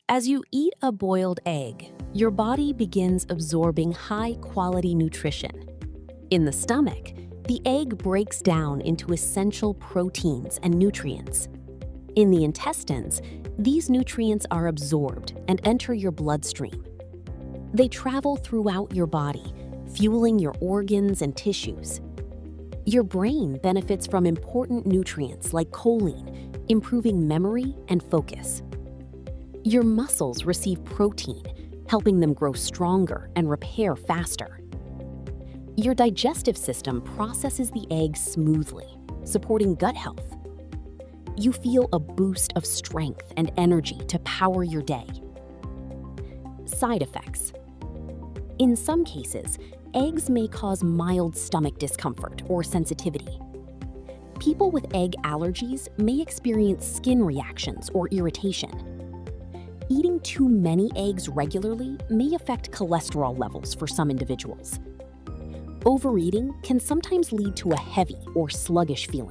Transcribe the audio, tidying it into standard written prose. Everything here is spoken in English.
As you eat a boiled egg, your body begins absorbing high-quality nutrition. In the stomach, the egg breaks down into essential proteins and nutrients. In the intestines, these nutrients are absorbed and enter your bloodstream. They travel throughout your body, fueling your organs and tissues. Your brain benefits from important nutrients like choline, improving memory and focus. Your muscles receive protein, helping them grow stronger and repair faster. Your digestive system processes the egg smoothly, supporting gut health. You feel a boost of strength and energy to power your day. Side effects. In some cases, eggs may cause mild stomach discomfort or sensitivity. People with egg allergies may experience skin reactions or irritation. Eating too many eggs regularly may affect cholesterol levels for some individuals. Overeating can sometimes lead to a heavy or sluggish feeling,